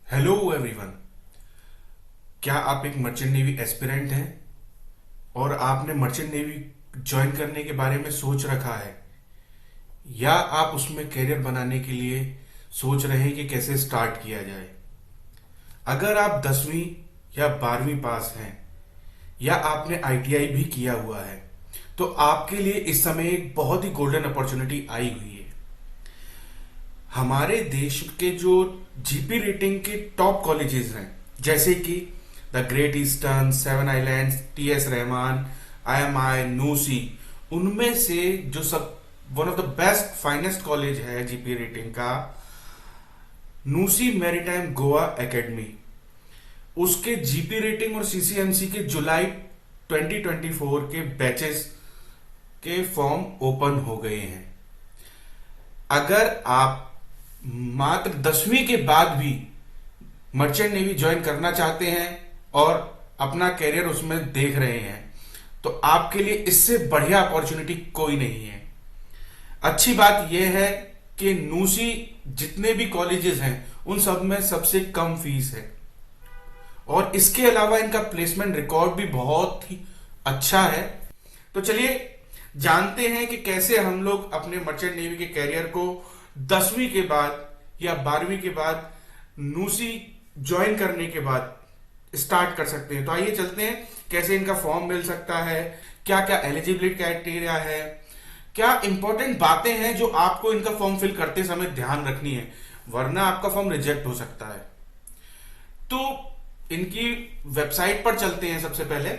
Hello everyone. क्या आप एक मर्चेंट नेवी एस्पिरेंट हैं और आपने मर्चेंट नेवी ज्वाइन करने के बारे में सोच रखा है, या आप उसमें करियर बनाने के लिए सोच रहे हैं कि कैसे स्टार्ट किया जाए? अगर आप 10वीं या 12वीं पास हैं या आपने आईटीआई भी किया हुआ है तो आपके लिए इस समय एक बहुत ही गोल्डन अपॉर्चुनिटी आई हुई है। हमारे देश के जो जीपी रेटिंग के टॉप कॉलेजेस हैं, जैसे कि the great eastern, seven islands, TS Rahman, IMI, NUSI, उनमें से जो सब one of the best finest college है जीपी रेटिंग का, नूसी मैरीटाइम गोवा एकेडमी, उसके जीपी रेटिंग और सीसीएमसी के जुलाई 2024 के बैचेस के फॉर्म ओपन हो गए हैं। अगर आप मात्र 10वीं के बाद भी मर्चेंट नेवी ज्वाइन करना चाहते हैं और अपना कैरियर उसमें देख रहे हैं तो आपके लिए इससे बढ़िया अपॉर्चुनिटी कोई नहीं है। अच्छी बात यह है कि नूसी जितने भी कॉलेजेस हैं उन सब में सबसे कम फीस है और इसके अलावा इनका प्लेसमेंट रिकॉर्ड भी बहुत ही अच्छा है। तो चलिए जानते हैं कि कैसे हम लोग अपने मर्चेंट नेवी के कैरियर को 10वीं के बाद या 12वीं के बाद नूसी ज्वाइन करने के बाद स्टार्ट कर सकते हैं। तो आइए चलते हैं कैसे इनका फॉर्म मिल सकता है, क्या क्या एलिजिबिलिटी क्राइटेरिया है, क्या इंपॉर्टेंट बातें हैं जो आपको इनका फॉर्म फिल करते समय ध्यान रखनी है, वरना आपका फॉर्म रिजेक्ट हो सकता है। तो इनकी वेबसाइट पर चलते हैं। सबसे पहले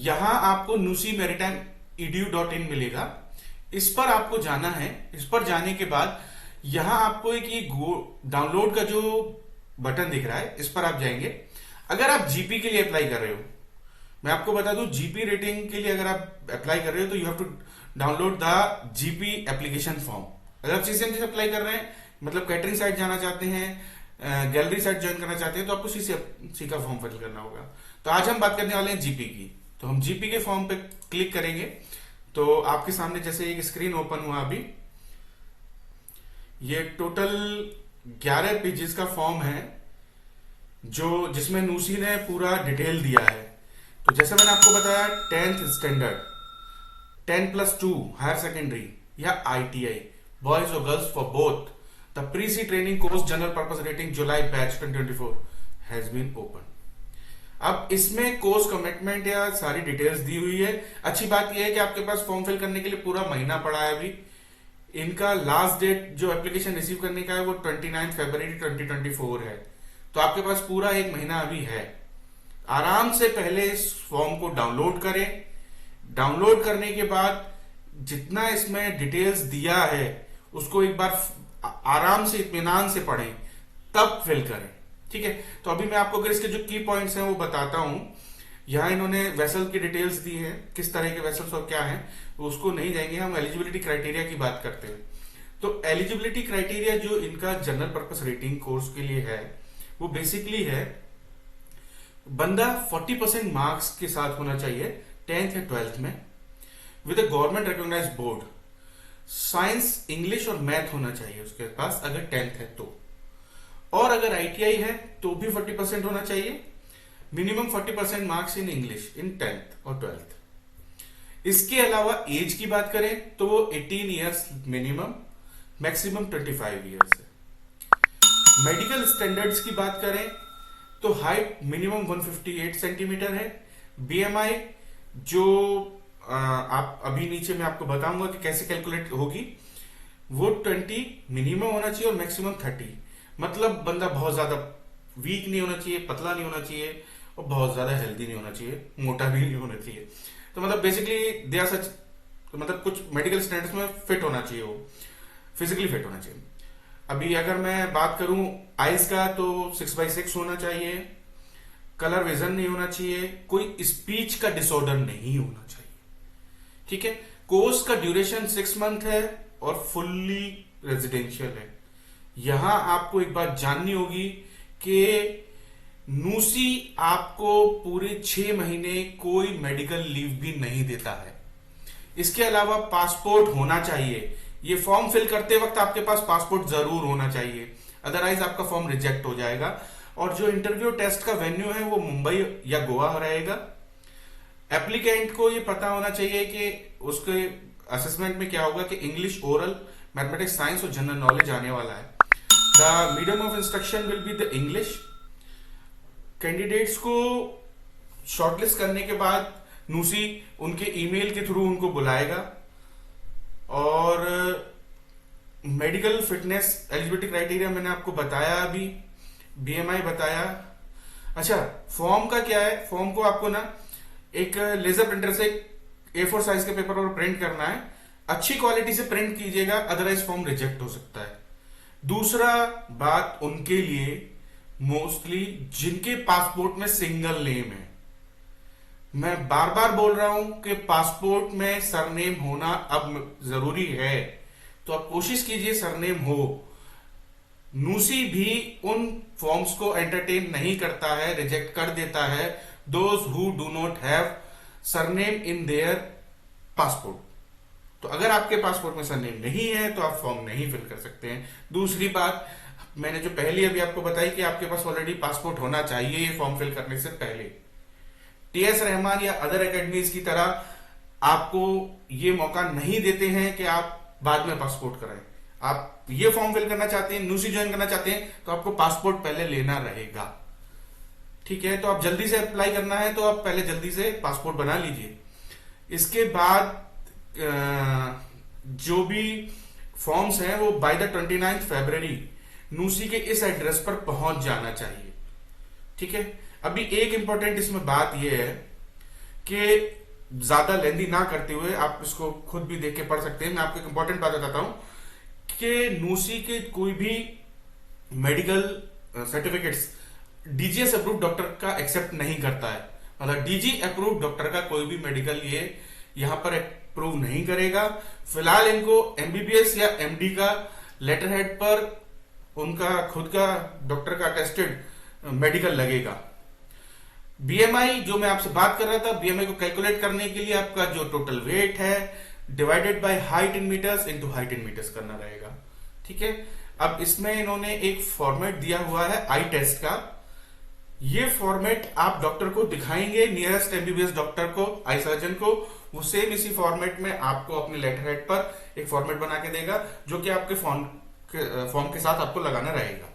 यहां आपको नूसी मैरीटाइम edu.in मिलेगा। इस पर आपको जाना है। इस पर जाने के बाद यहां आपको एक ये डाउनलोड का जो बटन दिख रहा है, इस पर आप जाएंगे। अगर आप जीपी के लिए अप्लाई कर रहे हो, मैं आपको बता दूं, जीपी रेटिंग के लिए अगर आप अप्लाई कर रहे हो तो you have to download the GP application form. अगर आप सीसीएमसी से अप्लाई कर रहे हैं, मतलब कैटरिंग साइट जाना चाहते हैं, गैलरी साइट ज्वाइन करना चाहते हैं, तो आपको सी का फॉर्म फिल करना होगा। तो आज हम बात करने वाले हैं जीपी की। तो हम जीपी के फॉर्म पे क्लिक करेंगे तो आपके सामने जैसे एक स्क्रीन ओपन हुआ अभी, ये टोटल 11 पेजेस का फॉर्म है जो जिसमें नूसी ने पूरा डिटेल दिया है। तो जैसे मैंने आपको बताया, 10th स्टैंडर्ड, 10+2 हायर सेकेंडरी या आईटीआई, बॉयज और girls for both, the pre C training course general purpose rating July batch 2024 has been open. अब इसमें कोर्स कमिटमेंट या सारी डिटेल्स दी हुई है। अच्छी बात यह है कि आपके पास फॉर्म फिल करने के लिए पूरा महीना पड़ा है अभी। इनका लास्ट डेट जो एप्लीकेशन रिसीव करने का है वो 29 फरवरी 2024 है। तो आपके पास पूरा एक महीना अभी है। आराम से पहले इस फॉर्म को डाउनलोड करें। डाउनलोड करने के बाद जितना इसमें डिटेल्स दिया है उसको एक बार आराम से इत्मीनान से पढ़ें, तब फिल करें। ठीक है। तो अभी मैं आपको अगर इसके जो की पॉइंट्स हैं वो बताता हूं। यहां इन्होंने वेसल की डिटेल्स दी है, किस तरह के वेसल्स और क्या है, तो उसको नहीं जाएंगे। हम एलिजिबिलिटी क्राइटेरिया की बात करते हैं। तो एलिजिबिलिटी क्राइटेरिया जो इनका जनरल पर्पस रेटिंग कोर्स के लिए है वो बेसिकली है, बंदा 40% मार्क्स के साथ होना चाहिए 10th या 12th में, with a government recognize board. Science, English और मैथ होना चाहिए उसके पास अगर 10th है तो, और अगर आईटीआई है तो भी 40% होना चाहिए। Minimum 40% marks in English in 10th और 12th। इसके अलावा एज की बात करें तो वो 18 ईयर्स मिनिमम, मैक्सिमम 25 ईयर्स है। मेडिकल स्टैंडर्ड्स की बात करें तो हाइट मिनिमम 158 सेंटीमीटर है। बीएमआई जो आप अभी नीचे मैं आपको बताऊंगा कि कैसे कैलकुलेट होगी, वो 20 मिनिमम होना चाहिए और मैक्सिमम 30। मतलब बंदा बहुत ज्यादा वीक नहीं होना चाहिए, पतला नहीं होना चाहिए और बहुत ज्यादा हेल्दी नहीं होना चाहिए, मोटा भी नहीं होना चाहिए। तो मतलब बेसिकली दे आर सच, तो मतलब कुछ मेडिकल स्टैंडर्ड्स में फिट होना चाहिए, वो फिजिकली फिट होना चाहिए। अभी अगर मैं बात करूं आइज का तो 6/6 होना चाहिए, कलर विजन नहीं होना चाहिए, कोई स्पीच का डिसऑर्डर नहीं होना चाहिए। ठीक है। कोर्स का ड्यूरेशन 6 मंथ है और फुल्ली रेजिडेंशियल है। यहां आपको एक बात जाननी होगी कि नूसी आपको पूरे 6 महीने कोई मेडिकल लीव भी नहीं देता है। इसके अलावा पासपोर्ट होना चाहिए। ये फॉर्म फिल करते वक्त आपके पास पासपोर्ट जरूर होना चाहिए, अदरवाइज आपका फॉर्म रिजेक्ट हो जाएगा। और जो इंटरव्यू टेस्ट का वेन्यू है वो मुंबई या गोवा रहेगा। एप्लीकेंट को ये पता होना चाहिए कि उसके असेसमेंट में क्या होगा कि इंग्लिश, ओरल, मैथमेटिक्स, साइंस और जनरल नॉलेज आने वाला है। The medium of instruction will be the English. Candidates को शॉर्टलिस्ट करने के बाद नूसी उनके ईमेल के थ्रू उनको बुलाएगा और मेडिकल फिटनेस एलिजिबिलिटी क्राइटेरिया मैंने आपको बताया, अभी बीएमआई बताया। अच्छा, फॉर्म का क्या है? फॉर्म को आपको ना एक लेजर प्रिंटर से A4 साइज के पेपर पर प्रिंट करना है। अच्छी क्वालिटी से प्रिंट कीजिएगा, अदरवाइज फॉर्म रिजेक्ट हो सकता है। दूसरा बात उनके लिए, मोस्टली जिनके पासपोर्ट में सिंगल नेम है, मैं बार बार बोल रहा हूं कि पासपोर्ट में सरनेम होना अब जरूरी है, तो आप कोशिश कीजिए सरनेम हो। नूसी भी उन फॉर्म्स को एंटरटेन नहीं करता है, रिजेक्ट कर देता है, those who do not have surname in their passport. तो अगर आपके पासपोर्ट में सरनेम नहीं है तो आप फॉर्म नहीं फिल कर सकते हैं। दूसरी बात मैंने जो पहले अभी आपको बताई कि आपके पास ऑलरेडी पासपोर्ट होना चाहिए ये फॉर्म फिल करने से पहले। टीएस रहमान या अदर एकेडमीज की तरह आपको ये मौका नहीं देते हैं कि आप बाद में पासपोर्ट कराएं। आप ये फॉर्म फिल करना चाहते हैं, नूसी ज्वाइन करना चाहते हैं, तो आपको पासपोर्ट पहले लेना रहेगा। ठीक है, तो आप जल्दी से अप्लाई करना है तो आप पहले जल्दी से पासपोर्ट बना लीजिए। इसके बाद जो भी फॉर्म्स हैं वो बाय द 29 फरवरी नूसी के इस एड्रेस पर पहुंच जाना चाहिए। ठीक है, अभी एक इंपॉर्टेंट इसमें बात यह है कि ज्यादा लेंदी ना करते हुए आप इसको खुद भी देख के पढ़ सकते हैं। मैं आपको एक इंपॉर्टेंट बात बताता हूं कि नूसी के कोई भी medical certificates DGS approve doctor का एक्सेप्ट नहीं करता है। मतलब डीजी अप्रूव डॉक्टर का कोई भी मेडिकल ये यहां पर अप्रूव नहीं करेगा। फिलहाल इनको एमबीबीएस या एमडी का लेटर हेड पर उनका खुद का डॉक्टर का अटेस्टेड मेडिकल लगेगा। बीएमआई जो मैं आपसे बात कर रहा था, बीएमआई को कैलकुलेट करने के लिए आपका जो टोटल वेट है divided by height in meters into height in meters करना रहेगा। ठीक है, अब इसमें इन्होंने एक फॉर्मेट दिया हुआ है आई टेस्ट का। ये फॉर्मेट आप डॉक्टर को दिखाएंगे, नियरेस्ट एमबीबीएस डॉक्टर को, आई सर्जन को, वो सेम इसी फॉर्मेट में आपको अपने लेटर हेड पर एक फॉर्मेट बना के देगा जो कि आपके फॉर्म के साथ आपको लगाना रहेगा।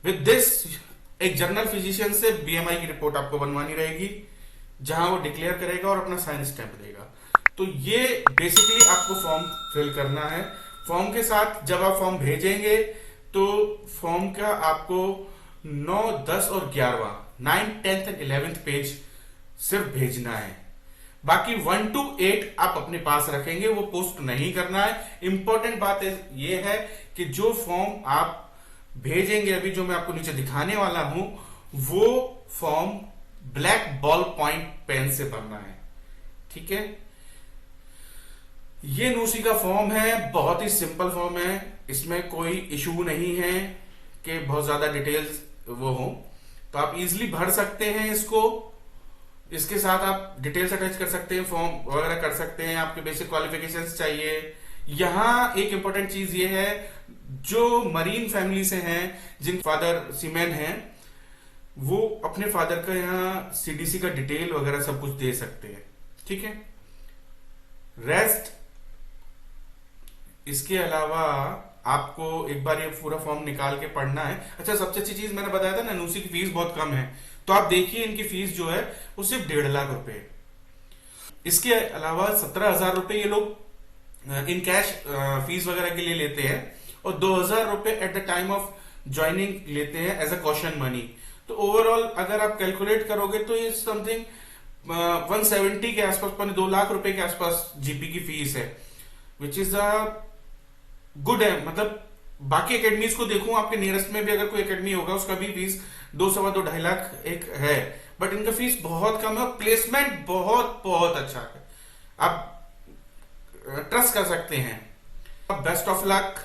विद दिस एक जनरल फिजिशियन से बीएमआई की रिपोर्ट आपको बनवानी रहेगी जहां वो डिक्लेयर करेगा और अपना साइन स्टैंप देगा। तो ये बेसिकली आपको फॉर्म फिल करना है। फॉर्म के साथ जब आप फॉर्म भेजेंगे तो फॉर्म का आपको 9, 10 और 11वां 9, 10 एंड 11th पेज सिर्फ भेजना है। बाकी 1 to 8 आप अपने पास रखेंगे, वो पोस्ट नहीं करना है। इंपॉर्टेंट बात ये है कि जो फॉर्म आप भेजेंगे अभी जो मैं आपको नीचे दिखाने वाला हूं, वो form black ball point pen से भरना है। ठीक है, ये नूसी का फॉर्म है, बहुत ही सिंपल फॉर्म है, इसमें कोई इशू नहीं है कि बहुत ज्यादा डिटेल्स वो हो, तो आप इजीली भर सकते हैं इसको। इसके साथ आप डिटेल्स अटैच कर सकते हैं, फॉर्म वगैरह कर सकते हैं। आपके बेसिक क्वालिफिकेशंस चाहिए। यहां एक इंपॉर्टेंट चीज ये है, जो मरीन फैमिली से हैं, जिन फादर सीमैन हैं, वो अपने फादर का यहाँ सीडीसी का डिटेल वगैरह सब कुछ दे सकते हैं। ठीक है, रेस्ट इसके अलावा आपको एक बार ये पूरा फॉर्म निकाल के पढ़ना है। अच्छा, सबसे अच्छी चीज मैंने बताया था ना, नूसी की फीस बहुत कम है, तो आप देखिए इनकी फीस जो है वो सिर्फ 1.5 लाख रुपए। इसके अलावा 17,000 रुपए ये लोग इन कैश फीस वगैरह के लिए लेते हैं और 2,000 रुपए at the time of joining लेते हैं एज अ कॉशन मनी। तो ओवरऑल अगर आप कैलकुलेट करोगे तो ये समथिंग 170 के आसपास, 2 लाख रुपए के आसपास जीपी की फीस है, विच इज अ गुड है। मतलब बाकी एकेडमीज को देखूं, आपके नियरेस्ट में भी अगर कोई एकेडमी होगा उसका भी फीस 2, 2.5, 2.5 लाख एक है, बट इनका फीस बहुत कम है। प्लेसमेंट बहुत बहुत अच्छा है, आप ट्रस्ट कर सकते हैं। Best of luck,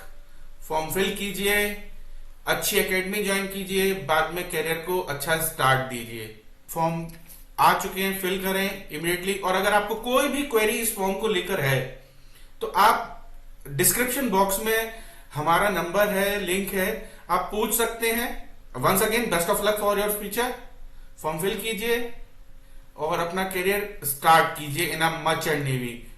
form fill कीजिए, अच्छी एकेडमी ज्वाइन कीजिए, बाद में करियर को अच्छा स्टार्ट दीजिए। फॉर्म आ चुके हैं, फिल करें इमीडिएटली। और अगर आपको कोई भी क्वेरी इस फॉर्म को लेकर है तो आप डिस्क्रिप्शन बॉक्स में हमारा नंबर है, लिंक है, आप पूछ सकते हैं। Once again best of luck for your future. Form fill कीजिए और अपना करियर स्टार्ट कीजिए इन अ मर्चेंट नेवी।